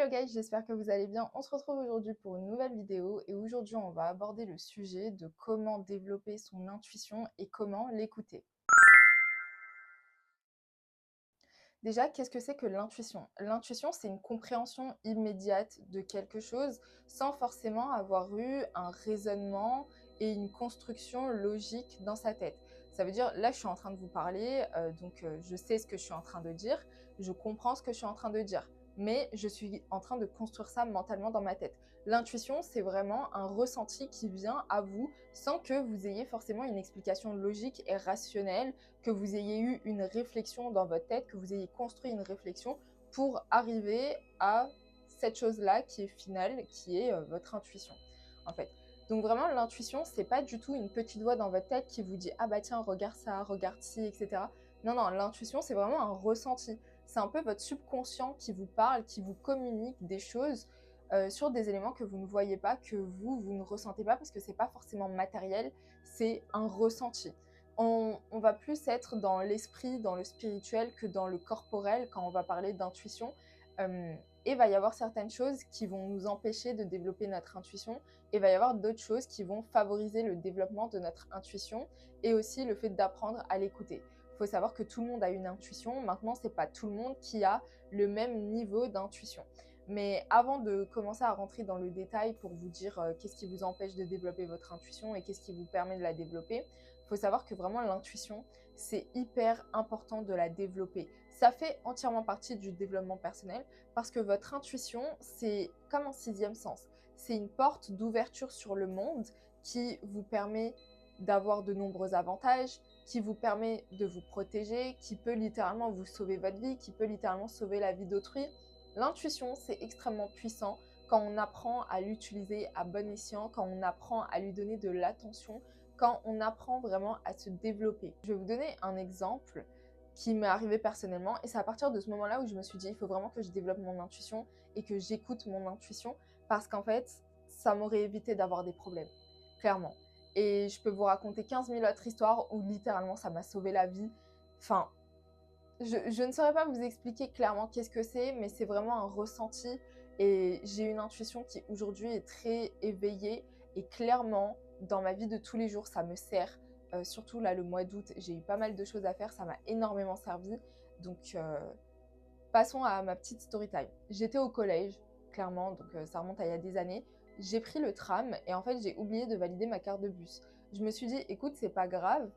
Hello guys, j'espère que vous allez bien. On se retrouve aujourd'hui pour une nouvelle vidéo et aujourd'hui on va aborder le sujet de comment développer son intuition et comment l'écouter. Déjà, qu'est-ce que c'est que l'intuition? L'intuition, c'est une compréhension immédiate de quelque chose sans forcément avoir eu un raisonnement et une construction logique dans sa tête. Ça veut dire, là, je suis en train de vous parler, je sais ce que je suis en train de dire, je comprends ce que je suis en train de dire, mais je suis en train de construire ça mentalement dans ma tête. L'intuition, c'est vraiment un ressenti qui vient à vous sans que vous ayez forcément une explication logique et rationnelle, que vous ayez eu une réflexion dans votre tête, que vous ayez construit une réflexion pour arriver à cette chose-là qui est finale, qui est votre intuition, en fait. Donc vraiment, l'intuition, c'est pas du tout une petite voix dans votre tête qui vous dit « Ah bah tiens, regarde ça, regarde ci, etc. » Non, non, l'intuition, c'est vraiment un ressenti. C'est un peu votre subconscient qui vous parle, qui vous communique des choses sur des éléments que vous ne voyez pas, que vous ne ressentez pas parce que c'est pas forcément matériel, c'est un ressenti. On va plus être dans l'esprit, dans le spirituel que dans le corporel quand on va parler d'intuition. Et il va y avoir certaines choses qui vont nous empêcher de développer notre intuition et il va y avoir d'autres choses qui vont favoriser le développement de notre intuition et aussi le fait d'apprendre à l'écouter. Il faut savoir que tout le monde a une intuition. Maintenant, ce n'est pas tout le monde qui a le même niveau d'intuition. Mais avant de commencer à rentrer dans le détail pour vous dire qu'est-ce qui vous empêche de développer votre intuition et qu'est-ce qui vous permet de la développer, il faut savoir que vraiment l'intuition, c'est hyper important de la développer. Ça fait entièrement partie du développement personnel parce que votre intuition, c'est comme un sixième sens. C'est une porte d'ouverture sur le monde qui vous permet d'avoir de nombreux avantages, qui vous permet de vous protéger, qui peut littéralement vous sauver votre vie, qui peut littéralement sauver la vie d'autrui. L'intuition, c'est extrêmement puissant quand on apprend à l'utiliser à bon escient, quand on apprend à lui donner de l'attention, quand on apprend vraiment à se développer. Je vais vous donner un exemple qui m'est arrivé personnellement et c'est à partir de ce moment-là où je me suis dit il faut vraiment que je développe mon intuition et que j'écoute mon intuition parce qu'en fait, ça m'aurait évité d'avoir des problèmes, clairement. Et je peux vous raconter 15 000 autres histoires où littéralement ça m'a sauvé la vie. Enfin, je ne saurais pas vous expliquer clairement qu'est-ce que c'est, mais c'est vraiment un ressenti et j'ai une intuition qui aujourd'hui est très éveillée et clairement, dans ma vie de tous les jours, ça me sert. Surtout là, le mois d'août, j'ai eu pas mal de choses à faire, ça m'a énormément servi. Donc, passons à ma petite story time. J'étais au collège, clairement, donc ça remonte à il y a des années. J'ai pris le tram et en fait, j'ai oublié de valider ma carte de bus. Je me suis dit, écoute, c'est pas grave,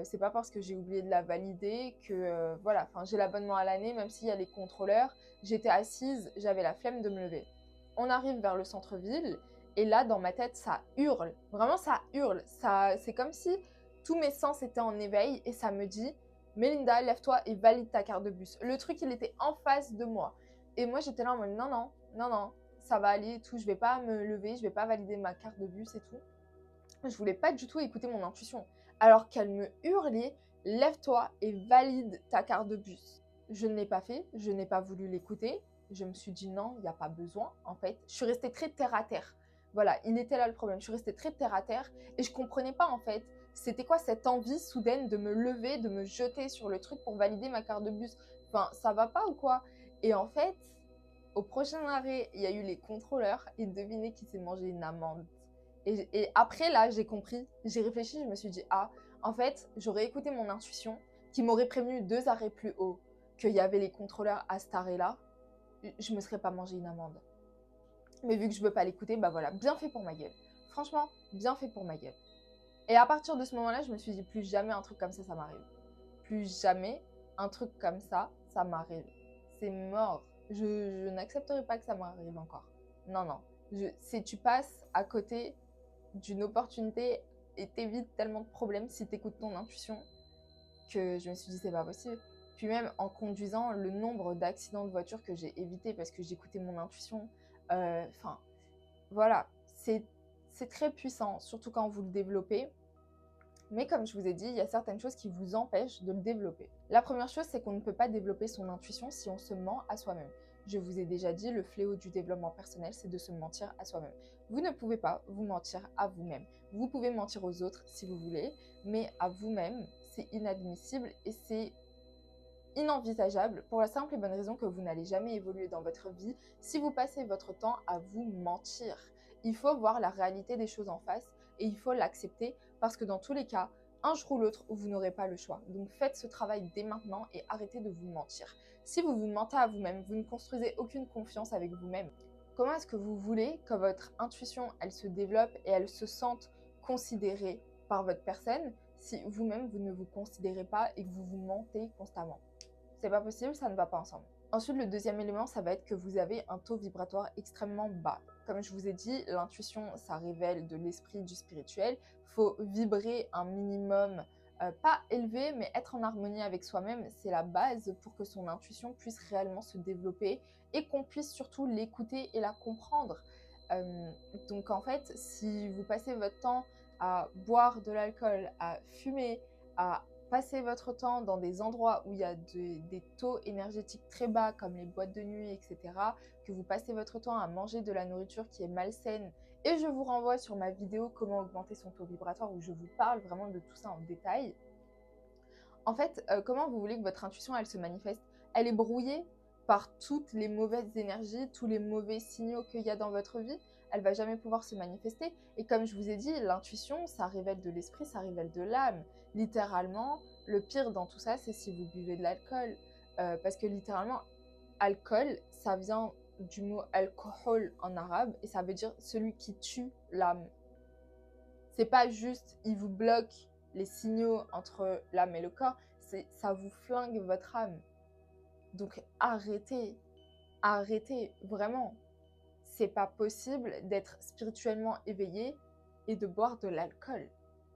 c'est pas parce que j'ai oublié de la valider que voilà, enfin j'ai l'abonnement à l'année, même s'il y a les contrôleurs. J'étais assise, j'avais la flemme de me lever. On arrive vers le centre-ville et là, dans ma tête, ça hurle. Vraiment, ça hurle. C'est comme si tous mes sens étaient en éveil et ça me dit Mélinda, lève-toi et valide ta carte de bus. Le truc, il était en face de moi. Et moi, j'étais là en mode non, non, non, non, ça va aller et tout. Je vais pas me lever, je vais pas valider ma carte de bus et tout. Je voulais pas du tout écouter mon intuition. Alors qu'elle me hurlait, lève-toi et valide ta carte de bus. Je ne l'ai pas fait, je n'ai pas voulu l'écouter. Je me suis dit non, il n'y a pas besoin en fait. Je suis restée très terre à terre. Voilà, il était là le problème. Je suis restée très terre à terre et je comprenais pas en fait. C'était quoi cette envie soudaine de me lever, de me jeter sur le truc pour valider ma carte de bus? Enfin, ça va pas ou quoi? Et en fait, au prochain arrêt, il y a eu les contrôleurs et devinez qui s'est mangé une amende. Et après, là, j'ai compris, j'ai réfléchi, je me suis dit, ah, en fait, j'aurais écouté mon intuition qui m'aurait prévenu 2 arrêts plus haut qu'il y avait les contrôleurs à cet arrêt-là, je me serais pas mangé une amende. Mais vu que je veux pas l'écouter, bah voilà, bien fait pour ma gueule. Franchement, bien fait pour ma gueule. Et à partir de ce moment-là, je me suis dit, plus jamais un truc comme ça m'arrive. Plus jamais un truc comme ça m'arrive. C'est mort. Je n'accepterai pas que ça m'arrive encore. Non, non. Tu passes à côté d'une opportunité et t'évites tellement de problèmes si t'écoutes ton intuition que je me suis dit c'est pas possible. Puis même en conduisant, le nombre d'accidents de voiture que j'ai évité parce que j'écoutais mon intuition, enfin voilà, c'est très puissant, surtout quand vous le développez. Mais comme je vous ai dit, il y a certaines choses qui vous empêchent de le développer. La première chose, c'est qu'on ne peut pas développer son intuition si on se ment à soi-même. Je vous ai déjà dit, le fléau du développement personnel, c'est de se mentir à soi-même. Vous ne pouvez pas vous mentir à vous-même. Vous pouvez mentir aux autres si vous voulez, mais à vous-même, c'est inadmissible et c'est inenvisageable pour la simple et bonne raison que vous n'allez jamais évoluer dans votre vie si vous passez votre temps à vous mentir. Il faut voir la réalité des choses en face et il faut l'accepter parce que dans tous les cas, un jour ou l'autre, vous n'aurez pas le choix. Donc faites ce travail dès maintenant et arrêtez de vous mentir. Si vous vous mentez à vous-même, vous ne construisez aucune confiance avec vous-même. Comment est-ce que vous voulez que votre intuition, elle se développe et elle se sente considérée par votre personne si vous-même, vous ne vous considérez pas et que vous vous mentez constamment? C'est pas possible, ça ne va pas ensemble. Ensuite, le deuxième élément, ça va être que vous avez un taux vibratoire extrêmement bas. Comme je vous ai dit, l'intuition, ça révèle de l'esprit, du spirituel. Il faut vibrer un minimum, pas élevé, mais être en harmonie avec soi-même, c'est la base pour que son intuition puisse réellement se développer et qu'on puisse surtout l'écouter et la comprendre. Donc en fait, si vous passez votre temps à boire de l'alcool, à fumer, à passer votre temps dans des endroits où il y a des taux énergétiques très bas, comme les boîtes de nuit, etc., que vous passez votre temps à manger de la nourriture qui est malsaine, et je vous renvoie sur ma vidéo comment augmenter son taux vibratoire où je vous parle vraiment de tout ça en détail. En fait, comment vous voulez que votre intuition, elle se manifeste? Elle est brouillée par toutes les mauvaises énergies, tous les mauvais signaux qu'il y a dans votre vie. Elle va jamais pouvoir se manifester. Et comme je vous ai dit, l'intuition, ça révèle de l'esprit, ça révèle de l'âme. Littéralement, le pire dans tout ça, c'est si vous buvez de l'alcool. Parce que littéralement, alcool, ça vient du mot alcohol en arabe et ça veut dire celui qui tue l'âme. C'est pas juste, il vous bloque les signaux entre l'âme et le corps, ça vous flingue votre âme. Donc arrêtez, vraiment. C'est pas possible d'être spirituellement éveillé et de boire de l'alcool.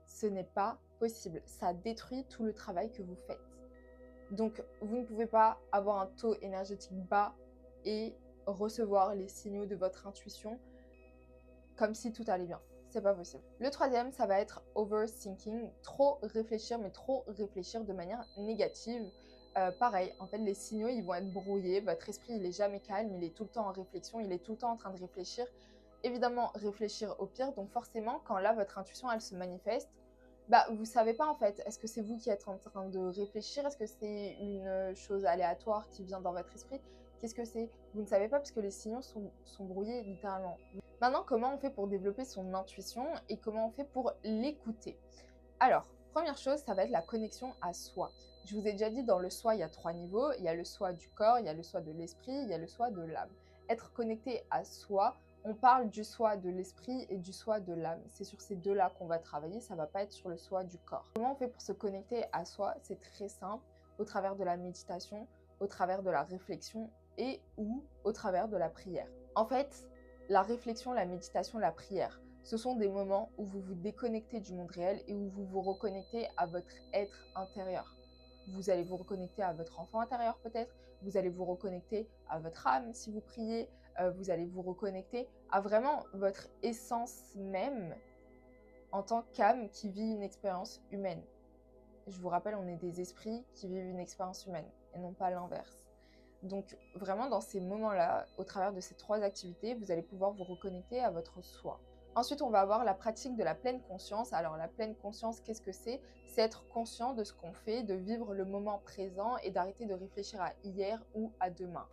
Ce n'est pas possible. Ça détruit tout le travail que vous faites. Donc vous ne pouvez pas avoir un taux énergétique bas et recevoir les signaux de votre intuition comme si tout allait bien. C'est pas possible. Le troisième, ça va être overthinking, trop réfléchir, mais trop réfléchir de manière négative. Pareil, en fait, les signaux, ils vont être brouillés. Votre esprit, il est jamais calme, il est tout le temps en réflexion, il est tout le temps en train de réfléchir. Évidemment, réfléchir au pire. Donc forcément, quand là, votre intuition, elle se manifeste, bah, vous savez pas en fait. Est-ce que c'est vous qui êtes en train de réfléchir? Est-ce que c'est une chose aléatoire qui vient dans votre esprit? Qu'est-ce que c'est? Vous ne savez pas parce que les signaux sont brouillés littéralement. Maintenant, comment on fait pour développer son intuition et comment on fait pour l'écouter? Alors, première chose, ça va être la connexion à soi. Je vous ai déjà dit, dans le soi, il y a 3 niveaux. Il y a le soi du corps, il y a le soi de l'esprit, il y a le soi de l'âme. Être connecté à soi, on parle du soi de l'esprit et du soi de l'âme. C'est sur ces deux-là qu'on va travailler, ça ne va pas être sur le soi du corps. Comment on fait pour se connecter à soi? C'est très simple, au travers de la méditation, au travers de la réflexion et ou au travers de la prière. En fait, la réflexion, la méditation, la prière, ce sont des moments où vous vous déconnectez du monde réel et où vous vous reconnectez à votre être intérieur. Vous allez vous reconnecter à votre enfant intérieur peut-être, vous allez vous reconnecter à votre âme si vous priez, vous allez vous reconnecter à vraiment votre essence même en tant qu'âme qui vit une expérience humaine. Je vous rappelle, on est des esprits qui vivent une expérience humaine et non pas l'inverse. Donc vraiment dans ces moments-là, au travers de ces 3 activités, vous allez pouvoir vous reconnecter à votre soi. Ensuite, on va avoir la pratique de la pleine conscience. Alors la pleine conscience, qu'est-ce que c'est? C'est être conscient de ce qu'on fait, de vivre le moment présent et d'arrêter de réfléchir à hier ou à demain.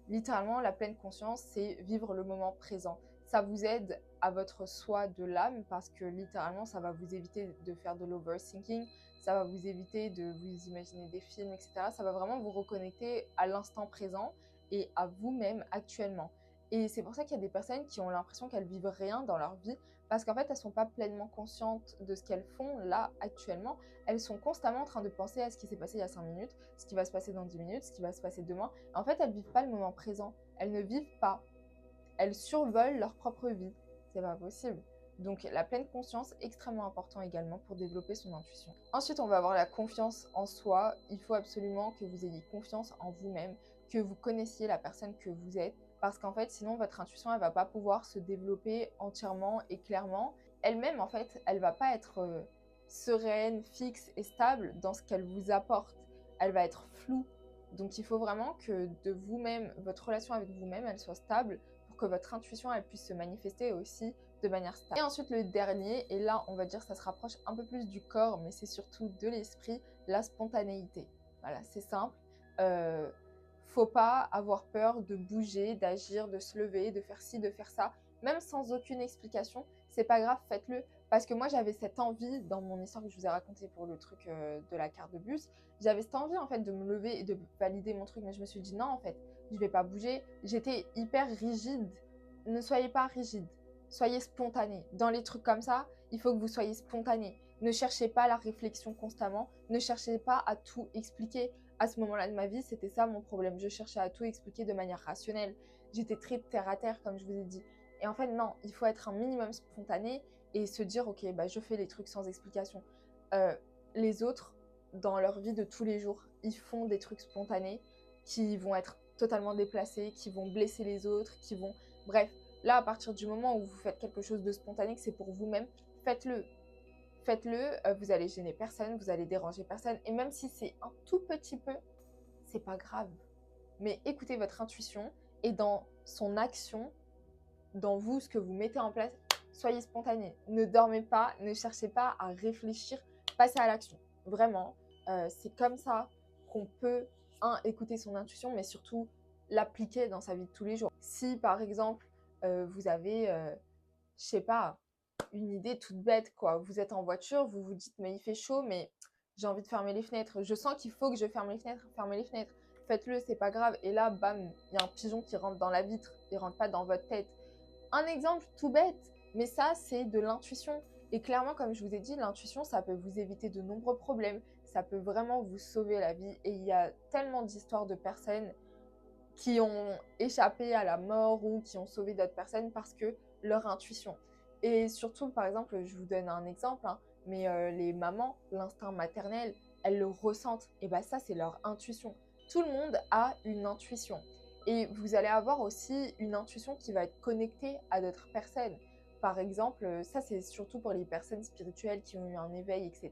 Littéralement, la pleine conscience, c'est vivre le moment présent. Ça vous aide à votre soi de l'âme parce que littéralement, ça va vous éviter de faire de l'overthinking, ça va vous éviter de vous imaginer des films, etc. Ça va vraiment vous reconnecter à l'instant présent et à vous-même actuellement. Et c'est pour ça qu'il y a des personnes qui ont l'impression qu'elles vivent rien dans leur vie parce qu'en fait, elles ne sont pas pleinement conscientes de ce qu'elles font là actuellement. Elles sont constamment en train de penser à ce qui s'est passé il y a 5 minutes, ce qui va se passer dans 10 minutes, ce qui va se passer demain. En fait, elles ne vivent pas le moment présent. Elles ne vivent pas. Elles survolent leur propre vie. C'est pas possible. Donc la pleine conscience, extrêmement important également pour développer son intuition. Ensuite, on va avoir la confiance en soi. Il faut absolument que vous ayez confiance en vous-même, que vous connaissiez la personne que vous êtes. Parce qu'en fait, sinon, votre intuition, elle ne va pas pouvoir se développer entièrement et clairement. Elle-même, en fait, elle ne va pas être sereine, fixe et stable dans ce qu'elle vous apporte. Elle va être floue. Donc, il faut vraiment que de vous-même, votre relation avec vous-même, elle soit stable pour que votre intuition, elle puisse se manifester aussi de manière stable. Et ensuite, le dernier, et là, on va dire que ça se rapproche un peu plus du corps, mais c'est surtout de l'esprit, la spontanéité. Voilà, c'est simple. faut pas avoir peur de bouger, d'agir, de se lever, de faire ci, de faire ça, même sans aucune explication. C'est pas grave, faites-le. Parce que moi, j'avais cette envie, dans mon histoire que je vous ai racontée pour le truc de la carte de bus, j'avais cette envie en fait de me lever et de valider mon truc, mais je me suis dit non, en fait, je vais pas bouger. J'étais hyper rigide. Ne soyez pas rigide, soyez spontané. Dans les trucs comme ça, il faut que vous soyez spontané. Ne cherchez pas la réflexion constamment, ne cherchez pas à tout expliquer. À ce moment-là de ma vie, c'était ça mon problème. Je cherchais à tout expliquer de manière rationnelle. J'étais très terre à terre, comme je vous ai dit. Et en fait, non, il faut être un minimum spontané et se dire, ok, bah, je fais les trucs sans explication. Les autres, dans leur vie de tous les jours, ils font des trucs spontanés qui vont être totalement déplacés, qui vont blesser les autres, qui vont... Bref, là, à partir du moment où vous faites quelque chose de spontané, que c'est pour vous-même, faites-le. Faites-le, vous allez gêner personne, vous allez déranger personne. Et même si c'est un tout petit peu, c'est pas grave. Mais écoutez votre intuition et dans son action, dans vous, ce que vous mettez en place, soyez spontané. Ne dormez pas, ne cherchez pas à réfléchir, passez à l'action. Vraiment, c'est comme ça qu'on peut, écouter son intuition, mais surtout l'appliquer dans sa vie de tous les jours. Si, par exemple, vous avez, je sais pas, une idée toute bête, quoi. Vous êtes en voiture, vous vous dites, mais il fait chaud, mais j'ai envie de fermer les fenêtres. Je sens qu'il faut que je ferme les fenêtres, fermez les fenêtres. Faites-le, c'est pas grave. Et là, bam, il y a un pigeon qui rentre dans la vitre, il rentre pas dans votre tête. Un exemple tout bête, mais ça, c'est de l'intuition. Et clairement, comme je vous ai dit, l'intuition, ça peut vous éviter de nombreux problèmes. Ça peut vraiment vous sauver la vie. Et il y a tellement d'histoires de personnes qui ont échappé à la mort ou qui ont sauvé d'autres personnes parce que leur intuition. Et surtout, par exemple, je vous donne un exemple, hein, mais les mamans, l'instinct maternel, elles le ressentent. Et bien ça, c'est leur intuition. Tout le monde a une intuition. Et vous allez avoir aussi une intuition qui va être connectée à d'autres personnes. Par exemple, ça c'est surtout pour les personnes spirituelles qui ont eu un éveil, etc.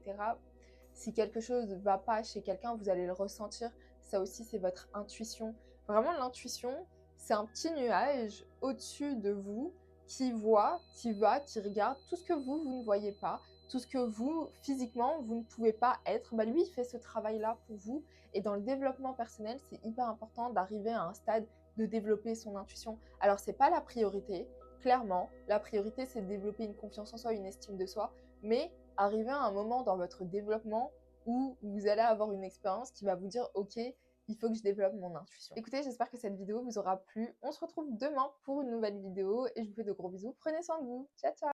Si quelque chose ne va pas chez quelqu'un, vous allez le ressentir. Ça aussi, c'est votre intuition. Vraiment, l'intuition, c'est un petit nuage au-dessus de vous qui voit, qui va, qui regarde tout ce que vous ne voyez pas, tout ce que vous, physiquement, vous ne pouvez pas être. Bah, lui, il fait ce travail-là pour vous. Et dans le développement personnel, c'est hyper important d'arriver à un stade de développer son intuition. Alors, c'est pas la priorité, clairement. La priorité, c'est de développer une confiance en soi, une estime de soi. Mais arriver à un moment dans votre développement où vous allez avoir une expérience qui va vous dire, ok, il faut que je développe mon intuition. Écoutez, j'espère que cette vidéo vous aura plu. On se retrouve demain pour une nouvelle vidéo et je vous fais de gros bisous. Prenez soin de vous. Ciao, ciao!